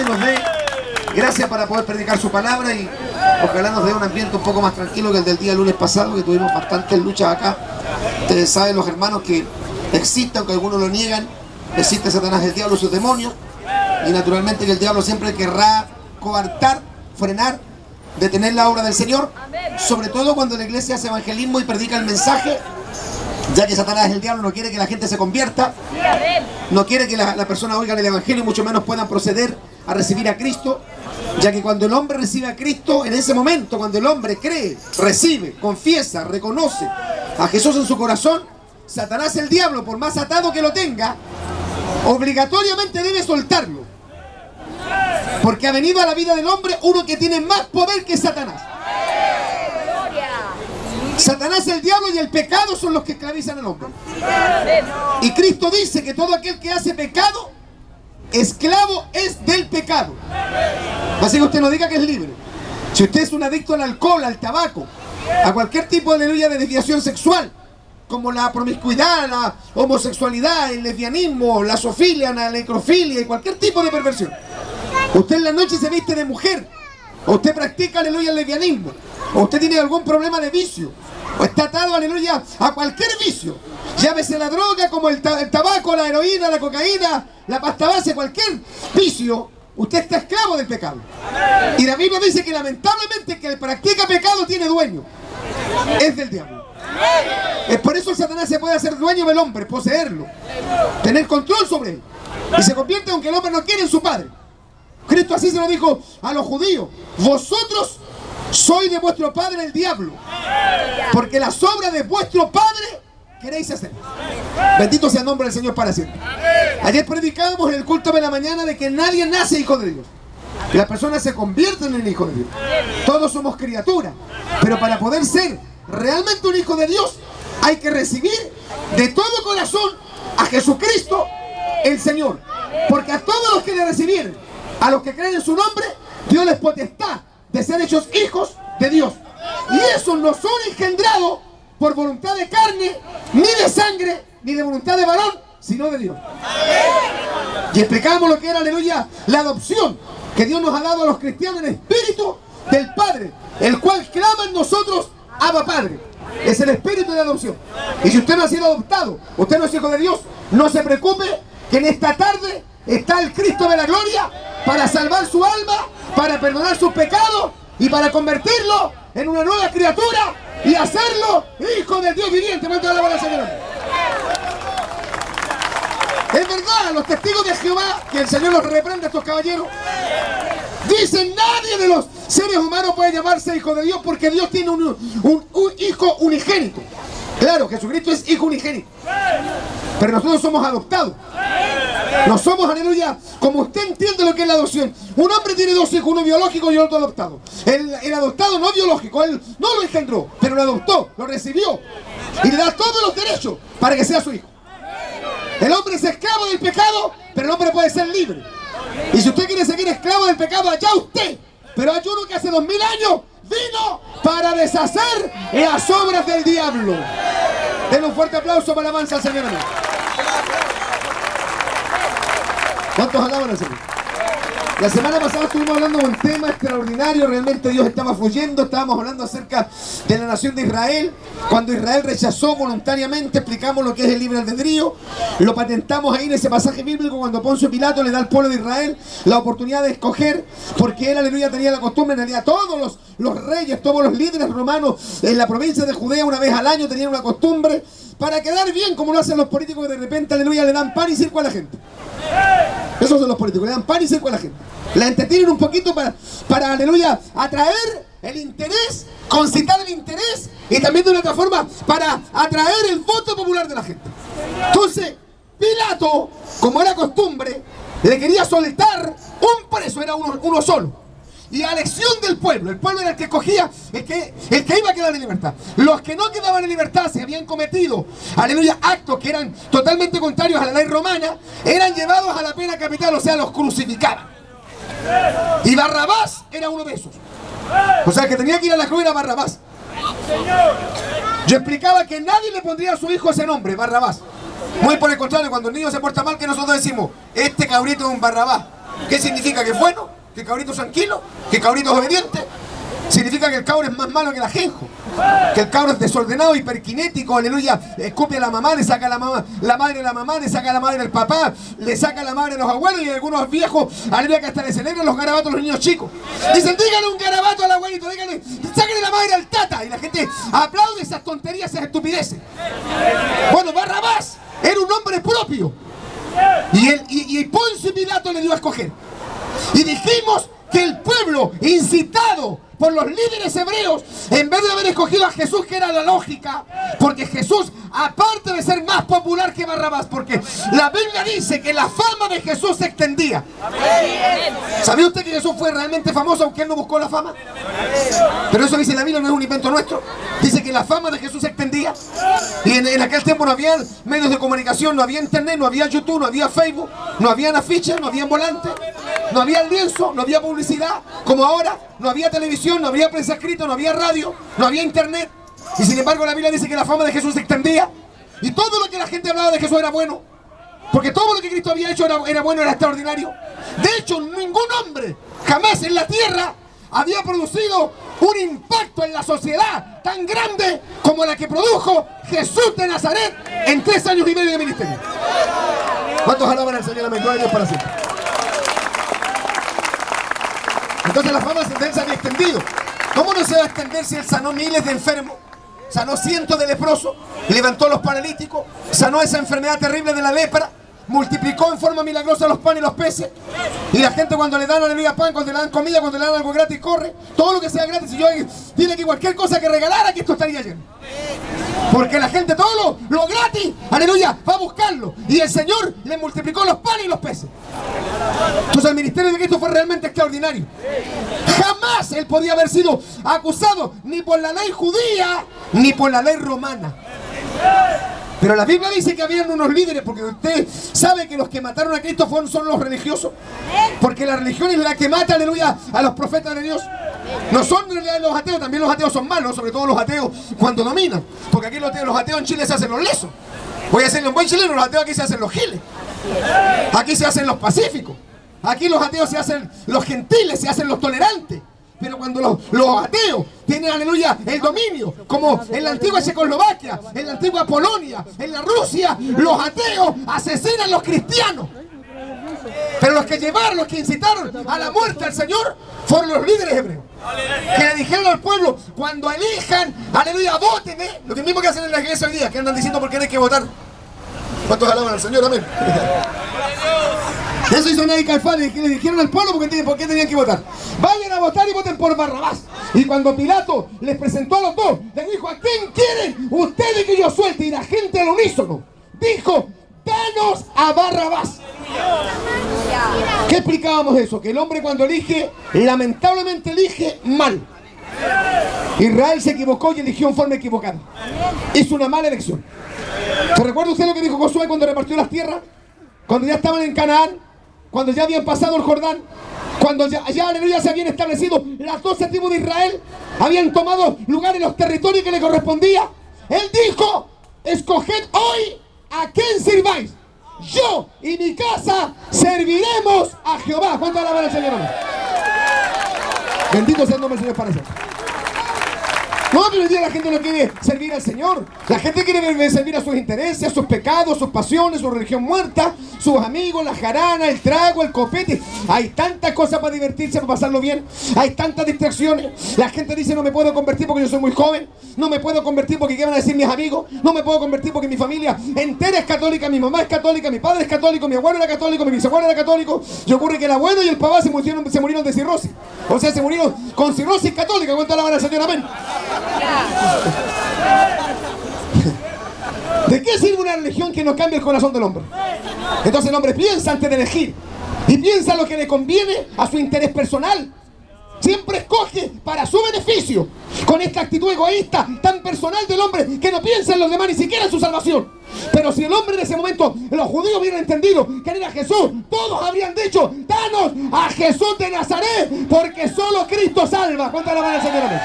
nos dé gracias para poder predicar su palabra y ojalá nos dé un ambiente un poco más tranquilo que el del día lunes pasado, que tuvimos bastantes luchas acá. Ustedes saben, los hermanos, que existe, aunque algunos lo niegan, existe Satanás, el diablo y sus demonios, y naturalmente que el diablo siempre querrá coartar, frenar, detener la obra del Señor, sobre todo cuando la iglesia hace evangelismo y predica el mensaje, ya que Satanás, el diablo, no quiere que la gente se convierta, no quiere que la persona oiga el evangelio y mucho menos puedan proceder a recibir a Cristo, ya que cuando el hombre recibe a Cristo, en ese momento, cuando el hombre cree, recibe, confiesa, reconoce a Jesús en su corazón, Satanás, el diablo, por más atado que lo tenga, obligatoriamente debe soltarlo, porque ha venido a la vida del hombre uno que tiene más poder que Satanás. Satanás, el diablo y el pecado son los que esclavizan al hombre. Y Cristo dice que todo aquel que hace pecado, esclavo es del pecado. Así que usted no diga que es libre. Si usted es un adicto al alcohol, al tabaco, a cualquier tipo de desviación sexual, como la promiscuidad, la homosexualidad, el lesbianismo, la zoofilia, la necrofilia y cualquier tipo de perversión, usted en la noche se viste de mujer, o usted practica, aleluya, el lesbianismo, o usted tiene algún problema de vicio, o está atado, aleluya, a cualquier vicio, llámese la droga, como el tabaco, la heroína, la cocaína, la pasta base, cualquier vicio, usted está esclavo del pecado. Y la Biblia dice que lamentablemente que el que practica pecado tiene dueño, es del diablo. Es por eso el Satanás se puede hacer dueño del hombre, poseerlo, tener control sobre él, y se convierte, aunque el hombre no quiere, en su padre. Cristo así se lo dijo a los judíos: vosotros sois de vuestro padre el diablo, porque las obras de vuestro padre queréis hacer. Bendito sea el nombre del Señor para siempre. Ayer predicábamos en el culto de la mañana de que nadie nace hijo de Dios, las personas se convierten en hijos de Dios. Todos somos criaturas, pero para poder ser realmente un hijo de Dios hay que recibir de todo corazón a Jesucristo el Señor, porque a todos los que le recibieren, a los que creen en su nombre, Dios les potestad de ser hechos hijos de Dios. Y esos no son engendrados por voluntad de carne, ni de sangre, ni de voluntad de varón, sino de Dios. Y explicamos lo que era, aleluya, la adopción que Dios nos ha dado a los cristianos en espíritu del Padre, el cual clama en nosotros: Abba Padre. Es el espíritu de adopción. Y si usted no ha sido adoptado, usted no es hijo de Dios, no se preocupe, que en esta tarde está el Cristo de la gloria para salvar su alma, para perdonar sus pecados y para convertirlo en una nueva criatura y hacerlo hijo del Dios viviente. Es verdad, los testigos de Jehová, que el Señor los reprenda a estos caballeros, dicen: nadie de los seres humanos puede llamarse hijo de Dios, porque Dios tiene un hijo unigénito. Claro, Jesucristo es hijo unigénito, pero nosotros somos adoptados. No somos, aleluya, como usted entiende lo que es la adopción. Un hombre tiene dos hijos, uno biológico y otro adoptado. El adoptado no biológico, él no lo engendró, pero lo adoptó, lo recibió y le da todos los derechos para que sea su hijo. El hombre es esclavo del pecado, pero el hombre puede ser libre. Y si usted quiere seguir esclavo del pecado, allá usted. Pero hay uno que hace 2000 años vino para deshacer las obras del diablo. Denle un fuerte aplauso para la alabanza al Señor. ¿Cuántos alaban al Señor? La semana pasada estuvimos hablando de un tema extraordinario. Realmente Dios estaba fluyendo. Estábamos hablando acerca de la nación de Israel. Cuando Israel rechazó voluntariamente, explicamos lo que es el libre albedrío. Lo patentamos ahí en ese pasaje bíblico cuando Poncio Pilato le da al pueblo de Israel la oportunidad de escoger, porque él, aleluya, tenía la costumbre, en realidad todos los reyes, todos los líderes romanos en la provincia de Judea, una vez al año tenían una costumbre para quedar bien, como lo hacen los políticos, que de repente, aleluya, le dan pan y circo a la gente. Esos son los políticos, le dan pan y circo a la gente. La entretienen un poquito para, aleluya, atraer el interés, concitar el interés, y también de una otra forma para atraer el voto popular de la gente. Entonces, Pilato, como era costumbre, le quería soltar un preso, era uno solo. Y a elección del pueblo, el pueblo era el que escogía, el que iba a quedar en libertad. Los que no quedaban en libertad, se habían cometido, aleluya, actos que eran totalmente contrarios a la ley romana, eran llevados a la pena capital, o sea, los crucificaban. Y Barrabás era uno de esos. O sea, que tenía que ir a la cruz era Barrabás. Yo explicaba que nadie le pondría a su hijo ese nombre, Barrabás. Muy por el contrario, cuando el niño se porta mal, que nosotros decimos: este cabrito es un Barrabás. ¿Qué significa? Que es bueno, que el cabrito es tranquilo, que el cabrito es obediente. Significa que el cabro es más malo que el ajenjo, que el cabro es desordenado, hiperkinético, aleluya, escupe a la mamá, le saca a la madre a la mamá, le saca a la madre al papá, le saca a la madre a los abuelos, y algunos viejos, aleluya, que hasta le celebran los garabatos a los niños chicos. Dicen, dígale un garabato al abuelito, dígale, sáquenle la madre al tata, y la gente aplaude esas tonterías, esas estupideces. Bueno, Barrabás era un hombre propio, y Poncio Pilato le dio a escoger, y dijimos que el pueblo, incitado por los líderes hebreos, en vez de haber escogido a Jesús, que era la lógica, porque Jesús, aparte de ser más popular que Barrabás, porque la Biblia dice que la fama de Jesús se extendía. ¿Sabía usted que Jesús fue realmente famoso aunque él no buscó la fama? Pero eso dice la Biblia, no es un invento nuestro. Dice que la fama de Jesús se extendía. Y en aquel tiempo no había medios de comunicación, no había internet, no había YouTube, no había Facebook, no había afiches, no había volantes, no había lienzo, no había publicidad como ahora, no había televisión, no había prensa escrita, no había radio, no había internet. Y sin embargo la Biblia dice que la fama de Jesús se extendía, y todo lo que la gente hablaba de Jesús era bueno, porque todo lo que Cristo había hecho era bueno, era extraordinario. De hecho, ningún hombre jamás en la tierra había producido un impacto en la sociedad tan grande como la que produjo Jesús de Nazaret en 3 años y medio de ministerio. ¿Cuántos alaban al Señor? Amén. Gloria a Dios para siempre. Entonces la fama de él se había extendido. ¿Cómo no se va a extender si él sanó miles de enfermos? Sanó cientos de leprosos, levantó a los paralíticos, sanó esa enfermedad terrible de la lepra, multiplicó en forma milagrosa los panes y los peces. Y la gente, cuando le dan aleluya pan, cuando le dan comida, cuando le dan algo gratis, corre. Todo lo que sea gratis, y yo dile que cualquier cosa que regalara, que esto estaría lleno. Porque la gente, todo lo gratis, aleluya, va a buscarlo. Y el Señor le multiplicó los panes y los peces. Entonces el ministerio de Cristo fue realmente extraordinario. Jamás él podía haber sido acusado ni por la ley judía ni por la ley romana. Pero la Biblia dice que habían unos líderes, porque usted sabe que los que mataron a Cristo son los religiosos. Porque la religión es la que mata, aleluya, a los profetas de Dios. No son en realidad los ateos, también los ateos son malos, sobre todo los ateos cuando dominan. Porque aquí los ateos en Chile se hacen los lesos. Voy a decirle un buen chileno, los ateos aquí se hacen los giles. Aquí se hacen los pacíficos. Aquí los ateos se hacen los gentiles, se hacen los tolerantes. Pero cuando los ateos tienen, aleluya, el dominio, como en la antigua Checoslovaquia, en la antigua Polonia, en la Rusia, los ateos asesinan a los cristianos. Pero los que llevaron, los que incitaron a la muerte al Señor, fueron los líderes hebreos. Que le dijeron al pueblo, cuando elijan, aleluya, vótenme. Lo que mismo que hacen en la iglesia hoy día, que andan diciendo por qué hay que votar. ¿Cuántos alaban al Señor? Amén. Eso hizo Nadie Calfán, y le dijeron al pueblo por qué tenían que votar. Vayan a votar y voten por Barrabás. Y cuando Pilato les presentó a los dos, les dijo, ¿a quién quieren ustedes que yo suelte? Y la gente al unísono dijo, danos a Barrabás. ¿Qué explicábamos eso? Que el hombre cuando elige, lamentablemente elige mal. Israel se equivocó y eligió en forma equivocada. Hizo una mala elección. ¿Se recuerda usted lo que dijo Josué cuando repartió las tierras? Cuando ya estaban en Canaán, cuando ya habían pasado el Jordán, cuando ya aleluya, se habían establecido las 12 tribus de Israel, habían tomado lugar en los territorios que le correspondía. Él dijo, escoged hoy a quién sirváis. Yo y mi casa serviremos a Jehová. ¿Cuánto alaban al Señor? Bendito sea el nombre del Señor para siempre. No, pero hoy día la gente no quiere servir al Señor. La gente quiere servir a sus intereses, a sus pecados, sus pasiones, su religión muerta, sus amigos, la jarana, el trago, el copete. Hay tantas cosas para divertirse, para pasarlo bien. Hay tantas distracciones. La gente dice, no me puedo convertir porque yo soy muy joven. No me puedo convertir porque ¿qué van a decir mis amigos? No me puedo convertir porque mi familia entera es católica. Mi mamá es católica, mi padre es católico, mi abuelo era católico, mi bisabuelo era católico. Y ocurre que el abuelo y el papá se murieron de cirrosis. O sea, se murieron con cirrosis católica. ¿Cuánto alaban al Señor? Amén. ¿De qué sirve una religión que no cambia el corazón del hombre? Entonces el hombre piensa antes de elegir, y piensa lo que le conviene a su interés personal. Siempre escoge para su beneficio, con esta actitud egoísta tan personal del hombre que no piensa en los demás, ni siquiera en su salvación. Pero si el hombre en ese momento, los judíos hubieran entendido que era Jesús, todos habrían dicho, danos a Jesús de Nazaret, porque solo Cristo salva. ¿Cuántas alaban al Señor? Amén.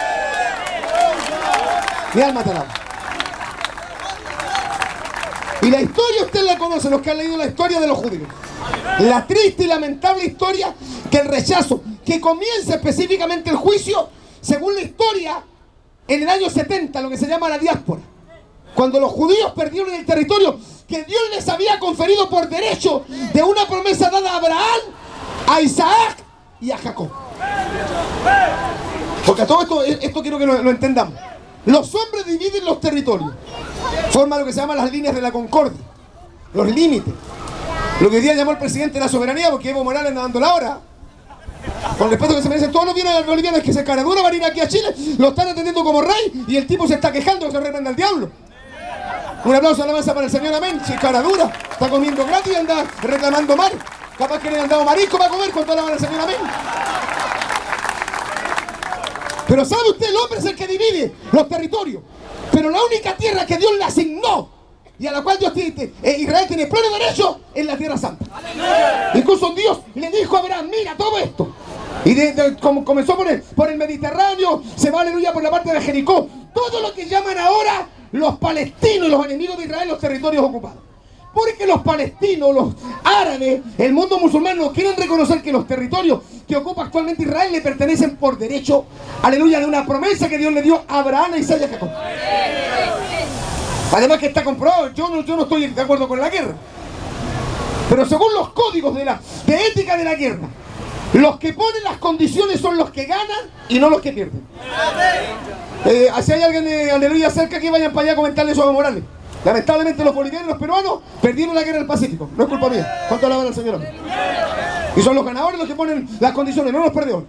Mi alma te alaba. Y la historia usted la conoce, los que han leído la historia de los judíos. La triste y lamentable historia que el rechazo, que comienza específicamente el juicio, según la historia, en el año 70, lo que se llama la diáspora. Cuando los judíos perdieron el territorio que Dios les había conferido por derecho de una promesa dada a Abraham, a Isaac y a Jacob. Porque a todo esto quiero que lo entendamos. Los hombres dividen los territorios. Forman lo que se llaman las líneas de la concordia. Los límites. Lo que hoy día llamó el presidente de la soberanía, porque Evo Morales anda dando la hora. Con respeto que se merecen todos los bolivianos que se cara dura van a ir aquí a Chile, lo están atendiendo como rey y el tipo se está quejando que se reprenda al diablo. Un aplauso a la mesa para el señor Amén, si cara dura, está comiendo gratis y anda reclamando mar. Capaz que le han dado marisco para comer con toda la mano al señor Amén. Pero sabe usted, el hombre es el que divide los territorios. Pero la única tierra que Dios le asignó y a la cual Israel tiene pleno derecho es la tierra santa. Incluso Dios le dijo a Abraham, mira todo esto. Y como comenzó por el Mediterráneo, se va, aleluya, por la parte de Jericó. Todo lo que llaman ahora los palestinos y los enemigos de Israel, los territorios ocupados. Porque los palestinos, los árabes, el mundo musulmán no quieren reconocer que los territorios que ocupa actualmente Israel le pertenecen por derecho, aleluya, de una promesa que Dios le dio a Abraham, a Isaac y a Jacob. Además que está comprobado, yo no estoy de acuerdo con la guerra. Pero según los códigos de ética de la guerra, los que ponen las condiciones son los que ganan y no los que pierden. Si hay alguien, aleluya, cerca, que vayan para allá a comentarle eso a Evo Morales. Lamentablemente los bolivianos y los peruanos perdieron la guerra del Pacífico. No es culpa mía. ¿Cuánto alaban al Señor? Y son los ganadores los que ponen las condiciones, no los perdedores.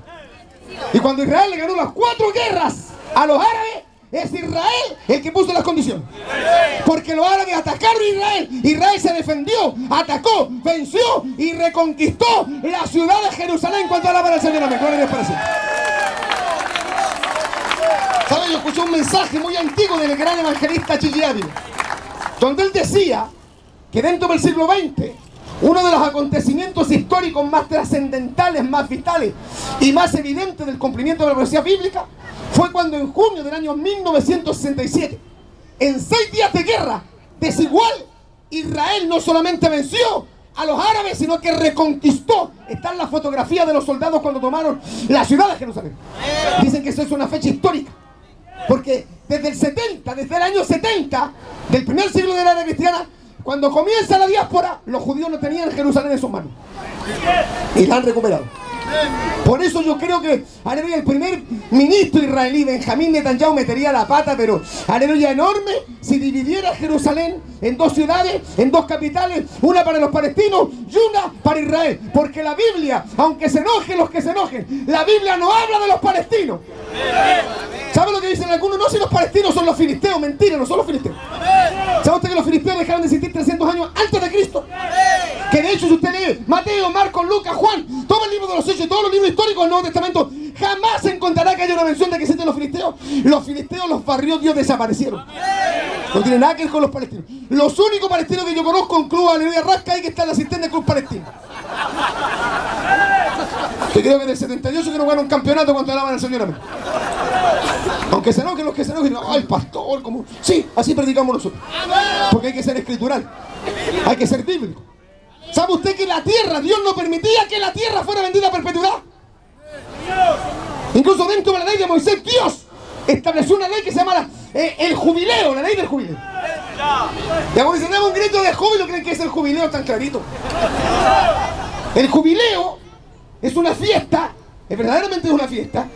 Y cuando Israel le ganó las 4 guerras a los árabes, es Israel el que puso las condiciones. Porque los árabes atacaron a Israel. Israel se defendió, atacó, venció y reconquistó la ciudad de Jerusalén. ¿Cuánto alaban al Señor? Amén. Gloria a Dios para siempre. ¿Saben? Yo escuché un mensaje muy antiguo del gran evangelista Chigi Ávila, donde él decía que dentro del siglo XX, uno de los acontecimientos históricos más trascendentales, más vitales y más evidentes del cumplimiento de la profecía bíblica fue cuando en junio del año 1967, en 6 días de guerra desigual, Israel no solamente venció a los árabes, sino que reconquistó. Están las fotografías de los soldados cuando tomaron la ciudad de Jerusalén. Dicen que eso es una fecha histórica, porque desde el año 70, del primer siglo de la era cristiana, cuando comienza la diáspora, los judíos no tenían Jerusalén en sus manos y la han recuperado. Por eso yo creo que, aleluya, el primer ministro israelí, Benjamín Netanyahu, metería la pata, pero, aleluya, enorme, si dividiera Jerusalén en 2 ciudades, en 2 capitales, una para los palestinos y una para Israel. Porque la Biblia, aunque se enojen los que se enojen, la Biblia no habla de los palestinos. ¿Sabe lo que dicen algunos? No, si los palestinos son los filisteos. Mentira, no son los filisteos. ¿Sabe usted que los filisteos dejaron de existir 300 años antes de Cristo? Que de hecho, si usted lee Mateo, Marcos, Lucas, Juan, todo el libro de los Hechos y todos los libros históricos del Nuevo Testamento, jamás se encontrará que haya una mención de que existen los filisteos. Los filisteos los barrió Dios, desaparecieron. No tiene nada que ver con los palestinos. Los únicos palestinos que yo conozco en Club Aleluya Rasca hay que está en la asistente del Club Palestino. Que creo que del 78 que no ganaron un campeonato cuando alaban al Señor. Amén. Aunque se enojen los que se enojen, ay, pastor, como... Sí, así predicamos nosotros. Porque hay que ser escritural, hay que ser bíblico. ¿Sabe usted que la tierra, Dios no permitía que la tierra fuera vendida a perpetuidad? Incluso dentro de la ley de Moisés, Dios estableció una ley que se llama el jubileo, la ley del jubileo. Y cuando se da un grito de júbilo, ¿creen que es el jubileo tan clarito? El jubileo es una fiesta, verdaderamente es una fiesta,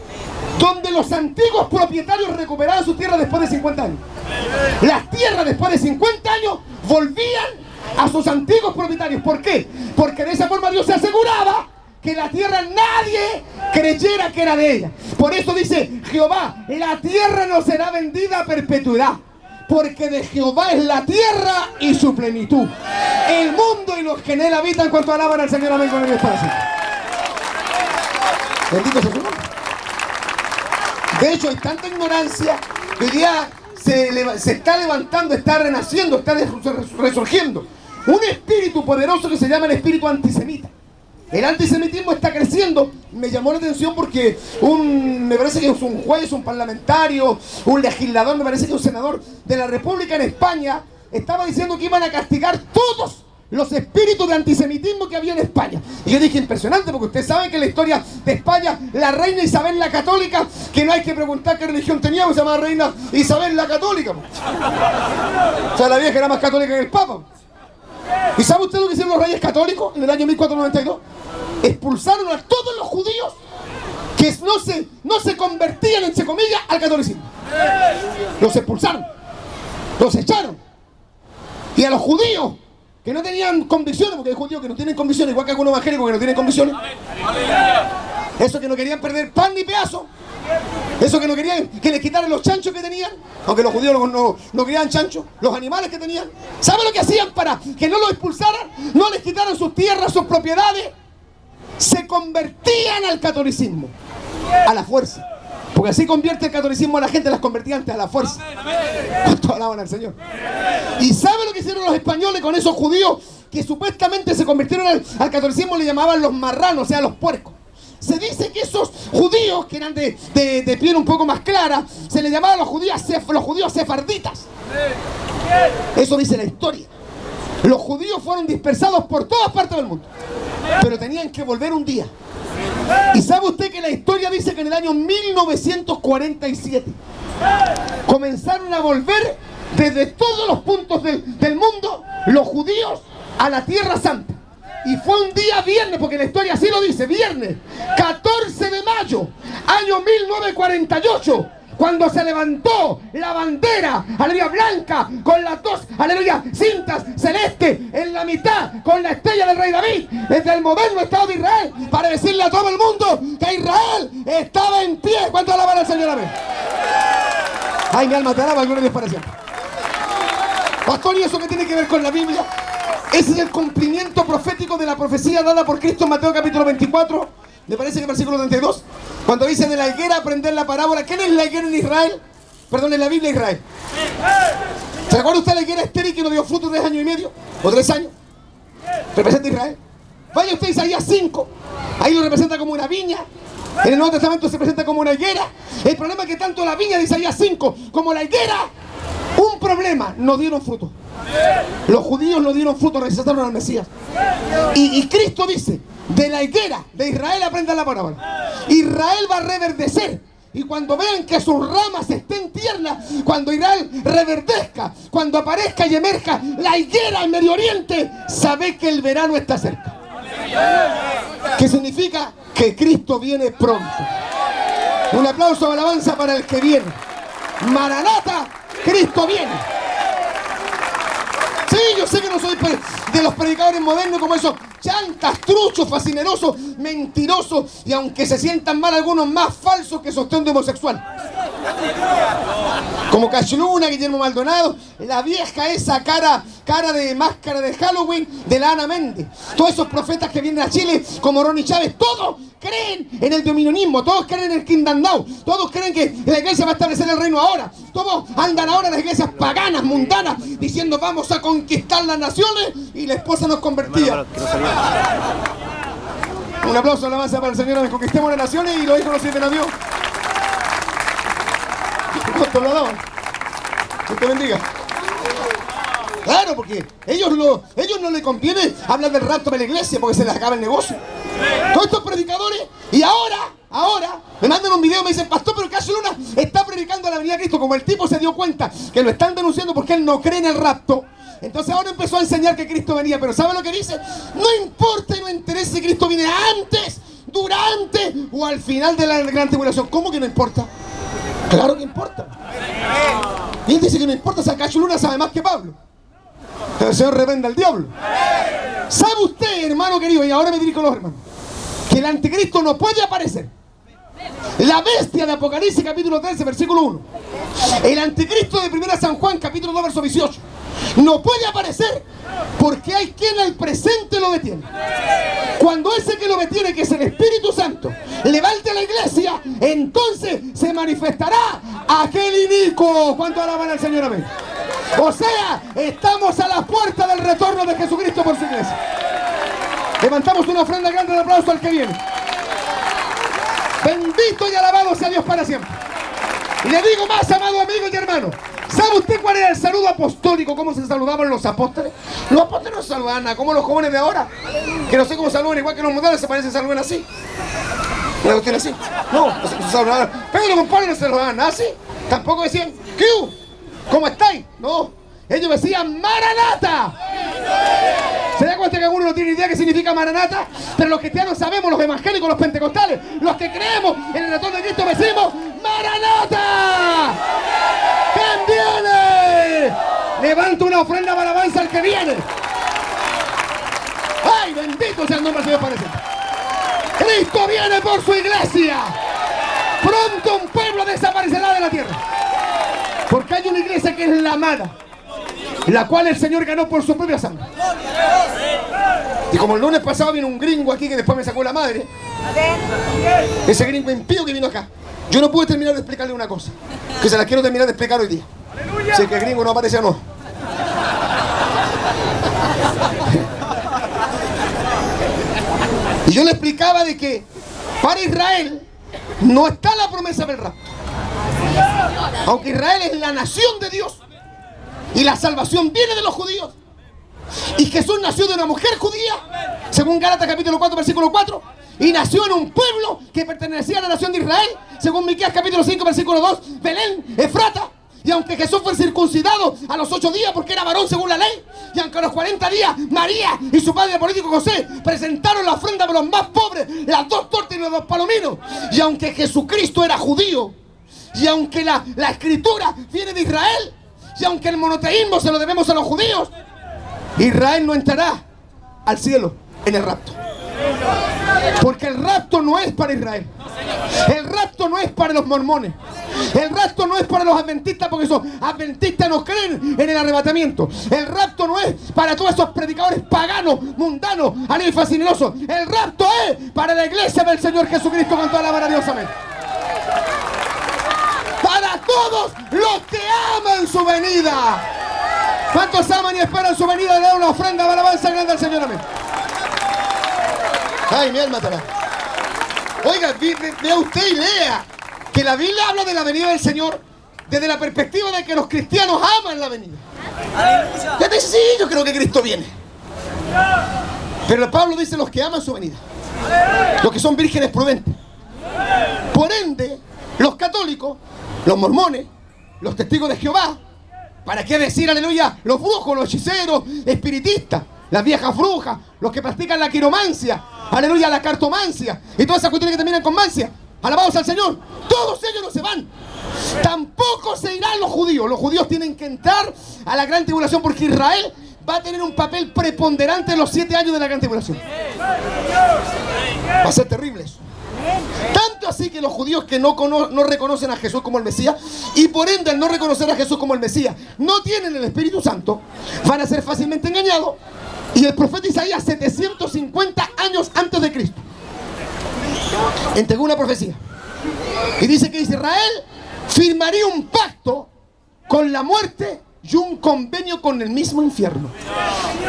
donde los antiguos propietarios recuperaban sus tierras después de 50 años. Las tierras después de 50 años volvían a sus antiguos propietarios. ¿Por qué? Porque de esa forma Dios se aseguraba que la tierra nadie creyera que era de ella. Por eso dice Jehová, la tierra no será vendida a perpetuidad, porque de Jehová es la tierra y su plenitud, el mundo y los que en él habitan. Cuanto alaban al Señor, amén, con el espacio. Bendito sea su nombre. De hecho, hay tanta ignorancia que hoy día se está levantando, está renaciendo, está resurgiendo un espíritu poderoso que se llama el espíritu antisemita. El antisemitismo está creciendo. Me llamó la atención porque me parece que es un juez, un parlamentario, un legislador, me parece que un senador de la República en España estaba diciendo que iban a castigar todos los espíritus de antisemitismo que había en España. Y yo dije, impresionante, porque ustedes saben que en la historia de España, la reina Isabel la Católica, que no hay que preguntar qué religión tenía, se llamaba reina Isabel la Católica. O sea, la vieja era más católica que el Papa. ¿Y sabe usted lo que hicieron los reyes católicos en el año 1492? Expulsaron a todos los judíos que no se convertían, entre comillas, al catolicismo. Los expulsaron, los echaron. Y a los judíos que no tenían convicciones, porque hay judíos que no tienen convicciones, igual que algunos evangélicos que no tienen convicciones, esos que no querían perder pan ni pedazo, esos que no querían que les quitaran los chanchos que tenían, aunque los judíos no querían chanchos, los animales que tenían. ¿Saben lo que hacían para que no los expulsaran? No les quitaran sus tierras, sus propiedades. Se convertían al catolicismo a la fuerza, porque así convierte el catolicismo a la gente, las convertía antes a la fuerza. ¿Cuánto alaban al Señor? ¿Y saben lo que hicieron los españoles con esos judíos que supuestamente se convirtieron al catolicismo? Le llamaban los marranos, o sea, los puercos. Se dice que esos judíos, que eran de piel un poco más clara, se les llamaban los judíos sefarditas. Eso dice la historia. Los judíos fueron dispersados por todas partes del mundo, pero tenían que volver un día. ¿Y sabe usted que la historia dice que en el año 1947 comenzaron a volver desde todos los puntos del mundo los judíos a la Tierra Santa? Y fue un día viernes, porque la historia así lo dice, viernes 14 de mayo, año 1948, cuando se levantó la bandera, aleluya, blanca, con las dos, aleluya, cintas celestes en la mitad, con la estrella del rey David, desde el moderno Estado de Israel, para decirle a todo el mundo que Israel estaba en pie. ¿Cuánto alaban al Señor? Amén. Ay, mi alma te alaba, gloria a Dios para siempre. Pastor, ¿y eso qué tiene que ver con la Biblia? Ese es el cumplimiento profético de la profecía dada por Cristo en Mateo capítulo 24, me parece que versículo 32, cuando dice de la higuera aprender la parábola. ¿Quién es la higuera en Israel? Perdón, en la Biblia Israel. ¿Se acuerda usted de la higuera estéril que no dio fruto 3 años y medio? ¿O 3 años? Representa Israel. Vaya usted a Isaías 5, ahí lo representa como una viña. En el Nuevo Testamento se presenta como una higuera. El problema es que tanto la viña de Isaías 5 como la higuera, un problema, no dieron fruto. Los judíos no dieron fruto, rechazaron al Mesías. Y Cristo dice, de la higuera de Israel aprendan la parábola. Israel va a reverdecer. Y cuando vean que sus ramas estén tiernas, cuando Israel reverdezca, cuando aparezca y emerja la higuera en Medio Oriente, sabe que el verano está cerca. ¿Qué significa? Que Cristo viene pronto. Un aplauso de alabanza para el que viene. Maranata, Cristo viene. Sí, yo sé que no soy de los predicadores modernos como esos chantas, truchos, fascinerosos, mentirosos, y aunque se sientan mal algunos, más falsos que sostén de homosexual. Como Cachluna, Guillermo Maldonado, la vieja esa cara de máscara de Halloween de la Ana Méndez. Todos esos profetas que vienen a Chile, como Ronnie Chávez, todos creen en el dominionismo, todos creen en el Kingdom Now, todos creen que la iglesia va a establecer el reino ahora. Todos andan ahora en las iglesias paganas, mundanas, diciendo vamos a conquistar las naciones, y la esposa nos convertía. Un aplauso, alabanza para el Señor. Conquistemos las naciones y los hijos nos sirven a Dios. ¿Cuánto lo daban? Dios te bendiga. Claro, porque ellos no les conviene hablar del rapto de la iglesia porque se les acaba el negocio. Todos estos predicadores, y ahora me mandan un video y me dicen, pastor, pero Cachluna está predicando la venida de Cristo. Como el tipo se dio cuenta que lo están denunciando porque él no cree en el rapto, entonces ahora empezó a enseñar que Cristo venía. Pero ¿sabe lo que dice? No importa y no interesa si Cristo viene antes, durante o al final de la gran tribulación. ¿Cómo que no importa? Claro que importa. Y él dice que no importa, o sea, Cachluna sabe más que Pablo. El Señor reprenda al diablo. ¿Sabe usted, hermano querido, y ahora me dirijo a los hermanos, que el anticristo no puede aparecer? La bestia de Apocalipsis capítulo 13 versículo 1, el anticristo de 1 San Juan capítulo 2 verso 18, no puede aparecer porque hay quien al presente lo detiene. Cuando ese que lo detiene, que es el Espíritu Santo, levante la iglesia, entonces se manifestará aquel inicuo. ¿Cuánto alaban al Señor? Amén. O sea, estamos a la puerta del retorno de Jesucristo por su iglesia. Levantamos una ofrenda grande de aplauso al que viene. Bendito y alabado sea Dios para siempre. Y le digo más, amado amigo y hermano, ¿Sabe usted cuál era el saludo apostólico? ¿Cómo se saludaban los apóstoles? Los apóstoles no saludaban nada, como los jóvenes de ahora, que no sé cómo saludan, igual que los modernos se parecen, saludan así. ¿No lo tienen así? No se saludaban. Pedro con Pablo no se saludaban nada así. Tampoco decían, ¿qué? ¿Cómo estáis? No. Ellos decían, ¡Maranata! ¿Se da cuenta que alguno no tiene idea qué significa Maranata? Pero los cristianos sabemos, los evangélicos, los pentecostales, los que creemos en el retorno de Cristo, decimos, ¡Maranata! ¿Quién viene? Levanta una ofrenda de alabanza al que viene. ¡Ay, bendito sea el nombre del Señor para siempre! Cristo viene por su iglesia. Pronto un pueblo desaparecerá de la tierra. Porque hay una iglesia que es la amada, la cual el Señor ganó por su propia sangre. Y como el lunes pasado vino un gringo aquí que después me sacó la madre, ese gringo impío que vino acá, yo no pude terminar de explicarle una cosa, que se la quiero terminar de explicar hoy día. Si es que el gringo no aparece o no. Y yo le explicaba de que para Israel no está la promesa del rapto. Aunque Israel es la nación de Dios y la salvación viene de los judíos, y Jesús nació de una mujer judía, según Gálatas capítulo 4 versículo 4, y nació en un pueblo que pertenecía a la nación de Israel, según Miqueas capítulo 5 versículo 2, Belén, Efrata. Y aunque Jesús fue circuncidado a los 8 días porque era varón según la ley, y aunque a los 40 días María y su padre político José presentaron la ofrenda por los más pobres, las 2 tortas y los 2 palominos, y aunque Jesucristo era judío, y aunque la escritura viene de Israel, y aunque el monoteísmo se lo debemos a los judíos, Israel no entrará al cielo en el rapto. Porque el rapto no es para Israel. El rapto no es para los mormones. El rapto no es para los adventistas, porque esos adventistas no creen en el arrebatamiento. El rapto no es para todos esos predicadores paganos, mundanos, y fascinerosos. El rapto es para la iglesia del Señor Jesucristo con toda la maravillosamente. Para todos los que aman su venida. ¿Cuántos aman y esperan su venida? Le dan una ofrenda de alabanza grande al Señor. Amén. Ay, mi alma estará. Oiga, vea usted y lea que la Biblia habla de la venida del Señor desde la perspectiva de que los cristianos aman la venida. Ya te dice, sí, yo creo que Cristo viene. Pero Pablo dice los que aman su venida, los que son vírgenes prudentes. Por ende, los católicos, los mormones, los testigos de Jehová, ¿para qué decir, aleluya, los brujos, los hechiceros, espiritistas, las viejas brujas, los que practican la quiromancia, aleluya, la cartomancia y todas esas cuestiones que terminan con mancia? Alabados al Señor. Todos ellos no se van. Tampoco se irán los judíos. Los judíos tienen que entrar a la gran tribulación, porque Israel va a tener un papel preponderante en los 7 años de la gran tribulación. Va a ser terrible eso. Tanto así que los judíos que no reconocen a Jesús como el Mesías, y por ende al no reconocer a Jesús como el Mesías no tienen el Espíritu Santo, van a ser fácilmente engañados. Y el profeta Isaías, 750 años antes de Cristo, entregó una profecía y dice que Israel firmaría un pacto con la muerte y un convenio con el mismo infierno.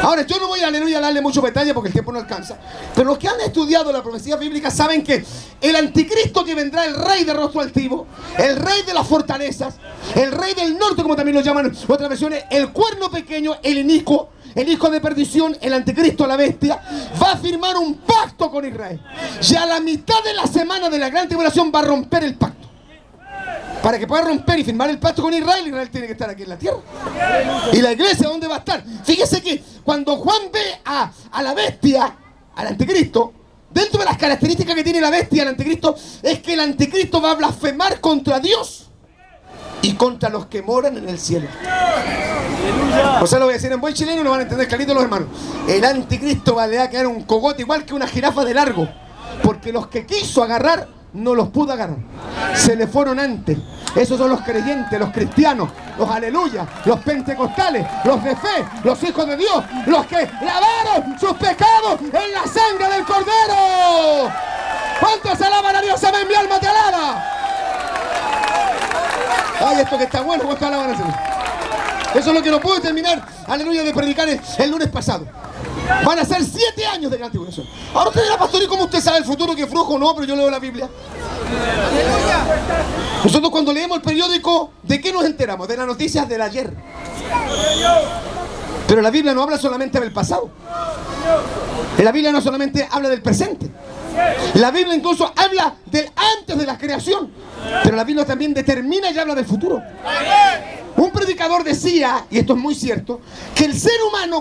Ahora, yo no voy a, aleluya, a darle mucho detalle porque el tiempo no alcanza, pero los que han estudiado la profecía bíblica saben que el anticristo, que vendrá, el rey de rostro altivo, el rey de las fortalezas, el rey del norte, como también lo llaman otras versiones, el cuerno pequeño, el inicuo, el hijo de perdición, el anticristo, la bestia, va a firmar un pacto con Israel. Y a la mitad de la semana de la gran tribulación va a romper el pacto. Para que pueda romper y firmar el pacto con Israel, Israel tiene que estar aquí en la tierra. ¿Y la iglesia dónde va a estar? Fíjese que cuando Juan ve a la bestia, al anticristo, dentro de las características que tiene la bestia, el anticristo, es que el anticristo va a blasfemar contra Dios y contra los que moran en el cielo. O sea, lo voy a decir en buen chileno y lo van a entender clarito los hermanos. El anticristo le va a quedar un cogote igual que una jirafa de largo, porque los que quiso agarrar no los pudo agarrar, se le fueron antes. Esos son los creyentes, los cristianos, los aleluya, los pentecostales, los de fe, los hijos de Dios, los que lavaron sus pecados en la sangre del Cordero. ¿Cuántos alaban a Dios? Amén, mi alma te alaba. Ay, esto que está bueno, ¿cuántos alaban a Dios? Eso es lo que no pude terminar, aleluya, de predicar el lunes pasado. Van a ser 7 años de gran tribulación. Ahora usted dirá, pastor, ¿y cómo usted sabe el futuro, que es flujo o no? Pero yo leo la Biblia. Nosotros cuando leemos el periódico, ¿de qué nos enteramos? De las noticias del ayer. Pero la Biblia no habla solamente del pasado. La Biblia no solamente habla del presente. La Biblia incluso habla del antes de la creación. Pero la Biblia también determina y habla del futuro. Un predicador decía, y esto es muy cierto, que el ser humano